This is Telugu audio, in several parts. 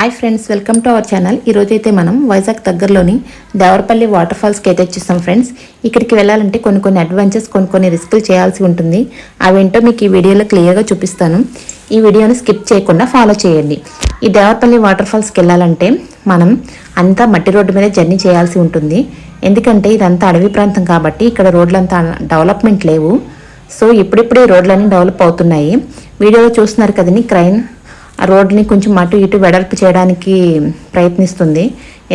Hi friends, welcome to our channel. ఈరోజైతే మనం వైజాగ్ దగ్గరలోని దేవరపల్లి వాటర్ ఫాల్స్కి అయితే వచ్చేస్తాం ఫ్రెండ్స్. ఇక్కడికి వెళ్ళాలంటే కొన్ని అడ్వెంచర్స్ కొన్ని రిస్కులు చేయాల్సి ఉంటుంది. అవేంటో మీకు ఈ వీడియోలో క్లియర్గా చూపిస్తాను. ఈ వీడియోని స్కిప్ చేయకుండా ఫాలో చేయండి. ఈ దేవరపల్లి వాటర్ ఫాల్స్కి వెళ్ళాలంటే మనం అంతా మట్టి రోడ్డు మీద జర్నీ చేయాల్సి ఉంటుంది. ఎందుకంటే ఇదంతా అడవి ప్రాంతం కాబట్టి ఇక్కడ రోడ్లంతా డెవలప్మెంట్ లేవు. సో ఇప్పుడిప్పుడే రోడ్లన్నీ డెవలప్ అవుతున్నాయి. వీడియోలో చూస్తున్నారు కదండి, క్రైన్ ఆ రోడ్ని కొంచెం అటు ఇటు వెడల్పు చేయడానికి ప్రయత్నిస్తుంది.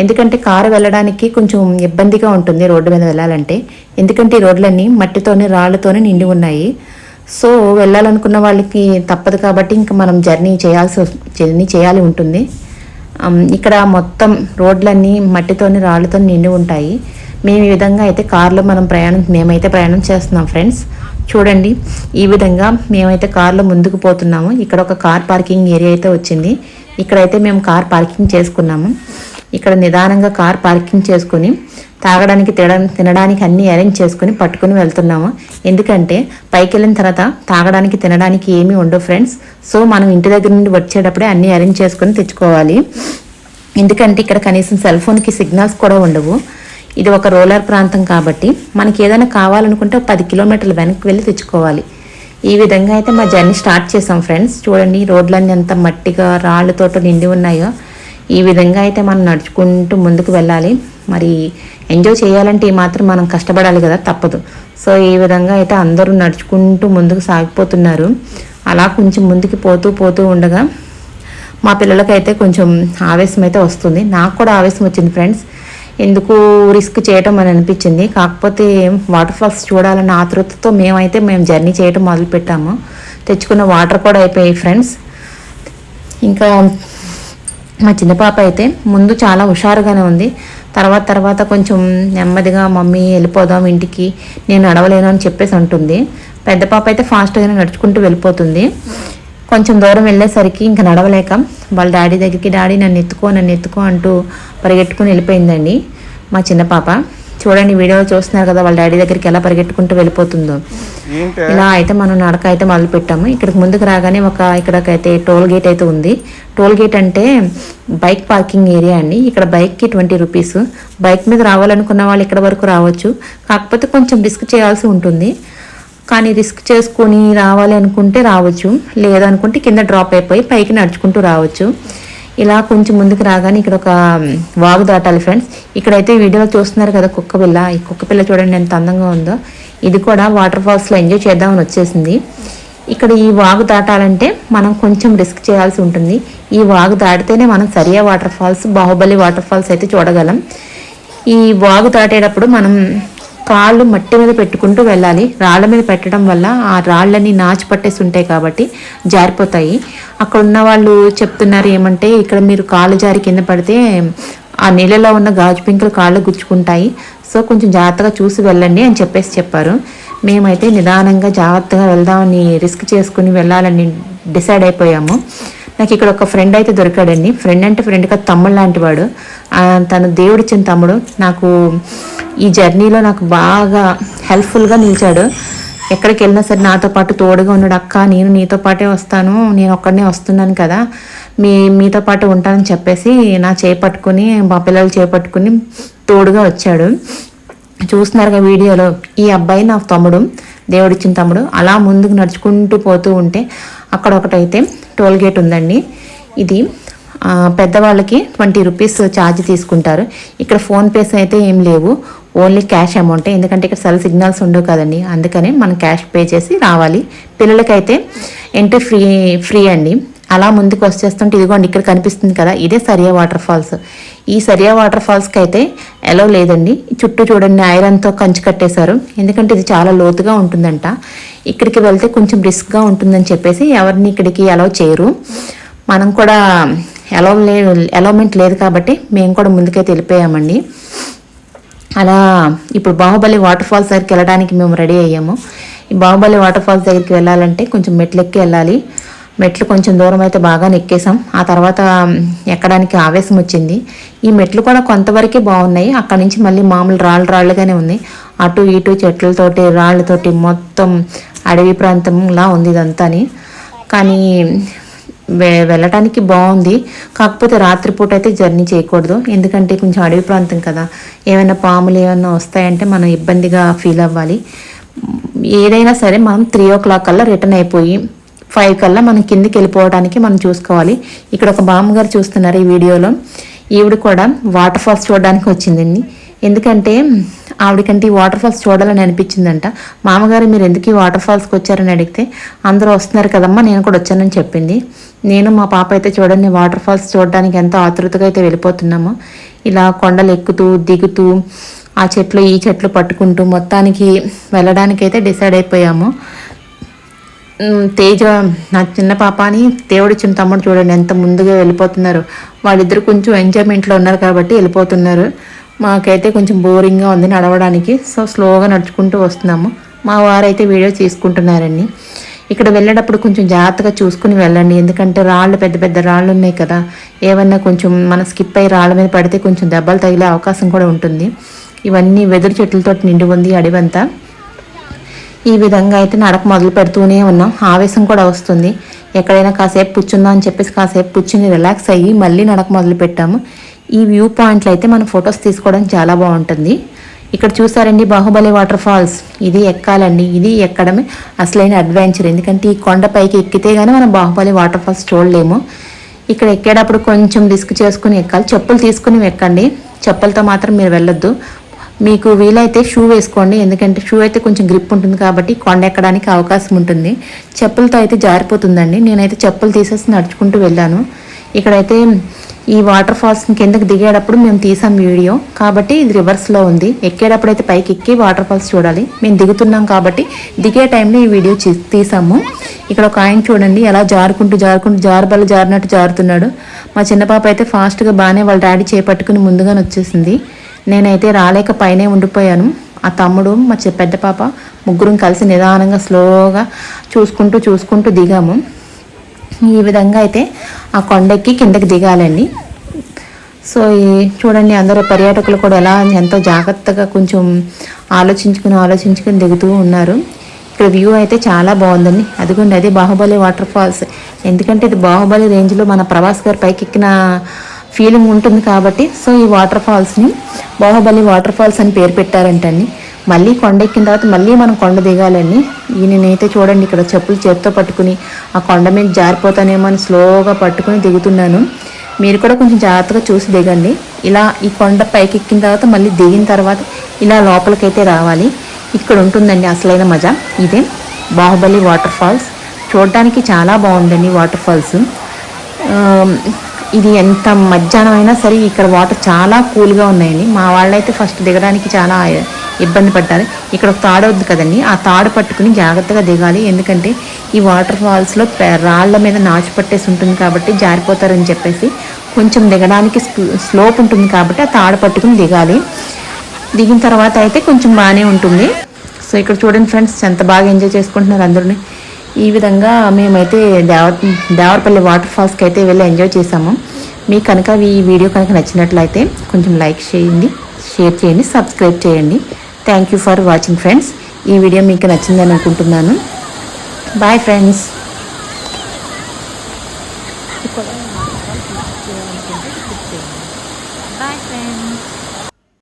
ఎందుకంటే కారు వెళ్ళడానికి కొంచెం ఇబ్బందిగా ఉంటుంది రోడ్డు మీద వెళ్ళాలంటే. ఎందుకంటే ఈ రోడ్లన్నీ మట్టితోనే రాళ్ళతోనే నిండి ఉన్నాయి. సో వెళ్ళాలనుకున్న వాళ్ళకి తప్పదు కాబట్టి ఇంకా మనం జర్నీ చేయాలి ఉంటుంది. ఇక్కడ మొత్తం రోడ్లన్నీ మట్టితోని రాళ్ళతో నిండి ఉంటాయి. మేము ఈ విధంగా అయితే కారులో మేమైతే ప్రయాణం చేస్తున్నాం ఫ్రెండ్స్. చూడండి, ఈ విధంగా మేమైతే కార్లో ముందుకు పోతున్నాము. ఇక్కడ ఒక కార్ పార్కింగ్ ఏరియా అయితే వచ్చింది. ఇక్కడైతే మేము కార్ పార్కింగ్ చేసుకున్నాము. ఇక్కడ నిదానంగా కార్ పార్కింగ్ చేసుకుని తాగడానికి తినడానికి అన్నీ అరేంజ్ చేసుకుని పట్టుకుని వెళ్తున్నాము. ఎందుకంటే పైకి వెళ్ళిన తర్వాత తాగడానికి తినడానికి ఏమీ ఉండవు ఫ్రెండ్స్. సో మనం ఇంటి దగ్గర నుండి వచ్చేటప్పుడే అన్నీ అరేంజ్ చేసుకుని తెచ్చుకోవాలి. ఎందుకంటే ఇక్కడ కనీసం సెల్ ఫోన్కి సిగ్నల్స్ కూడా ఉండవు. ఇది ఒక రోలర్ ప్రాంతం కాబట్టి మనకి ఏదైనా కావాలనుకుంటే 10 కిలోమీటర్ల వెనక్కి వెళ్ళి తెచ్చుకోవాలి. ఈ విధంగా అయితే మా జర్నీ స్టార్ట్ చేసాం ఫ్రెండ్స్. చూడండి, రోడ్లన్నీ ఎంత మట్టిగా రాళ్ళతోటి నిండి ఉన్నాయో. ఈ విధంగా అయితే మనం నడుచుకుంటూ ముందుకు వెళ్ళాలి. మరి ఎంజాయ్ చేయాలంటే ఈ మాత్రం మనం కష్టపడాలి కదా, తప్పదు. సో ఈ విధంగా అయితే అందరూ నడుచుకుంటూ ముందుకు సాగిపోతున్నారు. అలా కొంచెం ముందుకు పోతూ ఉండగా మా పిల్లలకైతే కొంచెం ఆవేశం అయితే వస్తుంది. నాకు కూడా ఆవేశం వచ్చింది ఫ్రెండ్స్. ఎందుకు రిస్క్ చేయటం అని అనిపించింది. కాకపోతే వాటర్ ఫాల్స్ చూడాలన్న ఆతృతతో మేము జర్నీ చేయటం మొదలుపెట్టాము. తెచ్చుకున్న వాటర్ కూడా అయిపోయాయి ఫ్రెండ్స్. ఇంకా మా చిన్న పాప అయితే ముందు చాలా హుషారుగానే ఉంది. తర్వాత కొంచెం నెమ్మదిగా మమ్మీ వెళ్ళిపోదాం ఇంటికి, నేను నడవలేను అని చెప్పేసి అంటుంది. పెద్ద పాప అయితే ఫాస్ట్గానే నడుచుకుంటూ వెళ్ళిపోతుంది. కొంచెం దూరం వెళ్ళేసరికి ఇంకా నడవలేక వాళ్ళ డాడీ దగ్గరికి, డాడీ నన్ను ఎత్తుకో అంటూ పరిగెట్టుకుని వెళ్ళిపోయిందండి మా చిన్న పాప. చూడండి, వీడియోలో చూస్తున్నారు కదా వాళ్ళ డాడీ దగ్గరికి ఎలా పరిగెట్టుకుంటూ వెళ్ళిపోతుందో. ఇలా అయితే మనం నడక అయితే మొదలు పెట్టాము. ఇక్కడికి ముందుకు రాగానే ఇక్కడికైతే టోల్ గేట్ అయితే ఉంది. టోల్ గేట్ అంటే బైక్ పార్కింగ్ ఏరియా అండి. ఇక్కడ బైక్కి 20 రూపీస్. బైక్ మీద రావాలనుకున్న వాళ్ళు ఇక్కడ వరకు రావచ్చు. కాకపోతే కొంచెం రిస్క్ చేయాల్సి ఉంటుంది. కానీ రిస్క్ చేసుకొని రావాలి అనుకుంటే రావచ్చు, లేదనుకుంటే కింద డ్రాప్ అయిపోయి పైకి నడుచుకుంటూ రావచ్చు. ఇలా కొంచెం ముందుకు రాగానే ఇక్కడ ఒక వాగు దాటాలి ఫ్రెండ్స్. ఇక్కడైతే వీడియోలో చూస్తున్నారు కదా కుక్క పిల్ల. ఈ కుక్క పిల్ల చూడండి ఎంత అందంగా ఉందో. ఇది కూడా వాటర్ ఫాల్స్లో ఎంజాయ్ చేద్దామని వచ్చేసింది. ఇక్కడ ఈ వాగు దాటాలంటే మనం కొంచెం రిస్క్ చేయాల్సి ఉంటుంది. ఈ వాగు దాటితేనే మనం Saria water falls, Baahubali water falls అయితే చూడగలం. ఈ వాగు దాటేటప్పుడు మనం కాళ్ళు మట్టి మీద పెట్టుకుంటూ వెళ్ళాలి. రాళ్ళ మీద పెట్టడం వల్ల ఆ రాళ్ళని నాచి పట్టేసి ఉంటాయి కాబట్టి జారిపోతాయి. అక్కడ ఉన్న వాళ్ళు చెప్తున్నారు ఏమంటే, ఇక్కడ మీరు కాళ్ళు జారి కింద పడితే ఆ నీళ్ళలో ఉన్న గాజు పింకులు కాళ్ళు గుచ్చుకుంటాయి. సో కొంచెం జాగ్రత్తగా చూసి వెళ్ళండి అని చెప్పారు. మేమైతే నిదానంగా జాగ్రత్తగా వెళ్దామని రిస్క్ చేసుకుని వెళ్ళాలని డిసైడ్ అయిపోయాము. నాకు ఇక్కడ ఒక ఫ్రెండ్ అయితే దొరికాడండి. ఫ్రెండ్ కాదు, తమ్ముడు లాంటి వాడు. తను దేవుడిచ్చిన తమ్ముడు. నాకు ఈ జర్నీలో నాకు బాగా హెల్ప్ఫుల్గా నిలిచాడు. ఎక్కడికి వెళ్ళినా సరే నాతో పాటు తోడుగా ఉన్నాడు. అక్క, నేను నీతో పాటే వస్తాను, నేను ఒక్కడనే వస్తున్నాను కదా, మీతో పాటు ఉంటానని చెప్పేసి నా చేపట్టుకుని, మా పిల్లలు చేపట్టుకుని తోడుగా వచ్చాడు. చూస్తున్నారుగా వీడియోలో, ఈ అబ్బాయి నా తమ్ముడు, దేవుడిచ్చిన తమ్ముడు. అలా ముందుకు నడుచుకుంటూ పోతూ ఉంటే అక్కడ ఒకటైతే టోల్ గేట్ ఉందండి. ఇది పెద్దవాళ్ళకి 20 రూపీస్ ఛార్జ్ తీసుకుంటారు. ఇక్కడ ఫోన్పేస్ అయితే ఏం లేవు, ఓన్లీ క్యాష్ అమౌంటే. ఎందుకంటే ఇక్కడ సెల్ సిగ్నల్స్ ఉండవు కదండి, అందుకనే మనం క్యాష్ పే చేసి రావాలి. పిల్లలకైతే ఎంట్రీ ఫ్రీ అండి. అలా ముందుకు వచ్చేస్తుంటే ఇదిగోండి ఇక్కడ కనిపిస్తుంది కదా, ఇదే సరియా వాటర్ ఫాల్స్. ఈ సరియా వాటర్ ఫాల్స్కి అయితే ఎలో లేదండి. చుట్టూ చూడండి ఐరన్తో కంచి కట్టేశారు. ఎందుకంటే ఇది చాలా లోతుగా ఉంటుందంట. ఇక్కడికి వెళ్తే కొంచెం ఉంటుందని చెప్పేసి ఎవరిని ఇక్కడికి అలౌ చేయరు. మనం కూడా అలౌమెంట్ లేదు కాబట్టి మేము కూడా ముందుకైతే వెళ్ళిపోయామండి. అలా ఇప్పుడు బాహుబలి వాటర్ ఫాల్స్ దగ్గరికి వెళ్ళడానికి మేము రెడీ అయ్యాము. ఈ బాహుబలి వాటర్ ఫాల్స్ దగ్గరికి వెళ్ళాలంటే కొంచెం మెట్లు ఎక్కి వెళ్ళాలి. మెట్లు కొంచెం దూరం అయితే బాగా ఎక్కేసాం. ఆ తర్వాత ఎక్కడానికి ఆవేశం వచ్చింది. ఈ మెట్లు కూడా కొంతవరకే బాగున్నాయి. అక్కడ నుంచి మళ్ళీ మామూలు రాళ్ళుగానే ఉంది. అటు ఇటు చెట్లతోటి రాళ్ళతోటి మొత్తం అడవి ప్రాంతంలా ఉంది ఇదంతాని. కానీ వెళ్ళటానికి బాగుంది. కాకపోతే రాత్రిపూట అయితే జర్నీ చేయకూడదు, ఎందుకంటే కొంచెం అడవి ప్రాంతం కదా, ఏమైనా పాములు ఏమైనా వస్తాయంటే మనం ఇబ్బందిగా ఫీల్ అవ్వాలి. ఏదైనా సరే మనం 3 కల్లా రిటర్న్ అయిపోయి 5 కల్లా మనం కిందికి వెళ్ళిపోవడానికి మనం చూసుకోవాలి. ఇక్కడ ఒక బామ్మగారు చూస్తున్నారు ఈ వీడియోలో, ఈవిడ కూడా వాటర్ ఫాల్స్ చూడడానికి వచ్చిందండి. ఎందుకంటే ఆవిడకంటే ఈ వాటర్ ఫాల్స్ చూడాలని అనిపించిందంట. మామగారు మీరు ఎందుకు ఈ వాటర్ ఫాల్స్కి వచ్చారని అడిగితే అందరూ వస్తున్నారు కదమ్మా నేను కూడా వచ్చానని చెప్పింది. నేను మా పాప అయితే చూడండి వాటర్ ఫాల్స్ చూడడానికి ఎంతో ఆతృతగా అయితే వెళ్ళిపోతున్నాము. ఇలా కొండలు ఎక్కుతూ దిగుతూ ఆ చెట్లు ఈ చెట్లు పట్టుకుంటూ మొత్తానికి వెళ్ళడానికి అయితే డిసైడ్ అయిపోయాము. తేజ నా చిన్న పాపని దేవుడిచ్చిన తమ్ముడు చూడండి ఎంత ముందుగా వెళ్ళిపోతున్నారు. వాళ్ళిద్దరు కొంచెం ఎంజాయ్మెంట్లో ఉన్నారు కాబట్టి వెళ్ళిపోతున్నారు. మాకైతే కొంచెం బోరింగ్గా ఉంది నడవడానికి, సో స్లోగా నడుచుకుంటూ వస్తున్నాము. మా వారైతే వీడియో తీసుకుంటున్నారండి. ఇక్కడ వెళ్ళేటప్పుడు కొంచెం జాగ్రత్తగా చూసుకుని వెళ్ళండి, ఎందుకంటే రాళ్ళు పెద్ద పెద్ద రాళ్ళు ఉన్నాయి కదా, ఏమన్నా కొంచెం మన స్కిప్ అయ్యి రాళ్ళ మీద పడితే కొంచెం దెబ్బలు తగిలే అవకాశం కూడా ఉంటుంది. ఇవన్నీ వెదురు చెట్లతో నిండి ఉంది అడవంతా. ఈ విధంగా అయితే నడక మొదలు పెడుతూనే ఉన్నాం. ఆవేశం కూడా వస్తుంది, ఎక్కడైనా కాసేపు కూర్చుందాం అని చెప్పేసి కాసేపు కూర్చుని రిలాక్స్ అయ్యి మళ్ళీ నడక మొదలు పెట్టాము. ఈ వ్యూ పాయింట్లు అయితే మనం ఫొటోస్ తీసుకోవడానికి చాలా బాగుంటుంది. ఇక్కడ చూసారండి బాహుబలి వాటర్ ఫాల్స్, ఇది ఎక్కాలండి, ఇది ఎక్కడమే అసలైన అడ్వెంచర్. ఎందుకంటే ఈ కొండపైకి ఎక్కితే కానీ మనం బాహుబలి వాటర్ ఫాల్స్ చూడలేము. ఇక్కడ ఎక్కేటప్పుడు కొంచెం రిస్క్ చేసుకుని ఎక్కాలి, చెప్పులు తీసుకుని ఎక్కండి, చెప్పులతో మాత్రం మీరు వెళ్ళొద్దు. మీకు వీలైతే షూ వేసుకోండి, ఎందుకంటే షూ అయితే కొంచెం గ్రిప్ ఉంటుంది కాబట్టి కొండ ఎక్కడానికి అవకాశం ఉంటుంది. చెప్పులతో అయితే జారిపోతుందండి. నేనైతే చెప్పులు తీసేసి నడుచుకుంటూ వెళ్ళాను. ఇక్కడైతే ఈ వాటర్ ఫాల్స్ కిందకి దిగేటప్పుడు మేము తీసాం వీడియో, కాబట్టి ఇది రివర్స్లో ఉంది. ఎక్కేటప్పుడు అయితే పైకి ఎక్కి వాటర్ ఫాల్స్ చూడాలి, మేము దిగుతున్నాం కాబట్టి దిగే టైంలో ఈ వీడియో తీసాము. ఇక్కడ ఒక ఆయన చూడండి ఎలా జారుకుంటూ జారుబల్ల జారినట్టు జారుతున్నాడు. మా చిన్న పాప అయితే ఫాస్ట్గా బాగానే వాళ్ళ డాడీ చేపట్టుకుని ముందుగానే వచ్చేసింది. నేనైతే రాలేక పైనే ఉండిపోయాను. ఆ తమ్ముడు మా పెద్ద పాప ముగ్గురం కలిసి నిదానంగా స్లోగా చూసుకుంటూ దిగాము. ఈ విధంగా అయితే ఆ కొండెక్కి కిందకి దిగాలండి. సో చూడండి అందరూ పర్యాటకులు కూడా ఎలా ఎంతో జాగ్రత్తగా కొంచెం ఆలోచించుకుని దిగుతూ ఉన్నారు. ఇక్కడ వ్యూ అయితే చాలా బాగుందండి. అదిగోండి అది బాహుబలి వాటర్ ఫాల్స్. ఎందుకంటే ఇది బాహుబలి రేంజ్లో మన ప్రభాస్ గారు పైకి ఎక్కిన ఫీలింగ్ ఉంటుంది కాబట్టి సో ఈ వాటర్ ఫాల్స్ని బాహుబలి వాటర్ ఫాల్స్ అని పేరు పెట్టారంటండి. మళ్ళీ కొండ ఎక్కిన తర్వాత మళ్ళీ మనం కొండ దిగాలండి. నేనైతే చూడండి ఇక్కడ చెప్పులు చేత్తో పట్టుకుని ఆ కొండ మీద జారిపోతానేమో అని స్లోగా పట్టుకుని దిగుతున్నాను. మీరు కూడా కొంచెం జాగ్రత్తగా చూసి దిగండి. ఇలా ఈ కొండ పైకి ఎక్కిన తర్వాత మళ్ళీ దిగిన తర్వాత ఇలా లోపలికైతే రావాలి. ఇక్కడ ఉంటుందండి అసలైన మజా. ఇదే బాహుబలి వాటర్ ఫాల్స్. చూడడానికి చాలా బాగుందండి వాటర్ ఫాల్స్. ఇది ఎంత మధ్యాహ్నం అయినా సరే ఇక్కడ వాటర్ చాలా కూల్గా ఉన్నాయండి. మా వాళ్ళైతే ఫస్ట్ దిగడానికి చాలా ఇబ్బంది పడ్డారు. ఇక్కడ ఒక తాడు వద్దు కదండి, ఆ తాడు పట్టుకుని జాగ్రత్తగా దిగాలి. ఎందుకంటే ఈ వాటర్ ఫాల్స్లో రాళ్ల మీద నాచు పట్టేసి ఉంటుంది కాబట్టి జారిపోతారని చెప్పేసి కొంచెం దిగడానికి స్లోప్ ఉంటుంది కాబట్టి ఆ తాడు పట్టుకుని దిగాలి. దిగిన తర్వాత అయితే కొంచెం బాగానే ఉంటుంది. సో ఇక్కడ చూడండి ఫ్రెండ్స్ ఎంత బాగా ఎంజాయ్ చేసుకుంటున్నారు అందరూ. ఈ విధంగా మేమైతే దేవరపల్లి వాటర్ ఫాల్స్కి అయితే వెళ్ళి ఎంజాయ్ చేసాము. మీకు కనుక ఈ వీడియో కనుక నచ్చినట్లయితే కొంచెం లైక్ చేయండి, షేర్ చేయండి, సబ్స్క్రైబ్ చేయండి. Thank you for watching friends. ఈ వీడియో మీకు నచ్చిందని అనుకుంటున్నాను. Bye friends.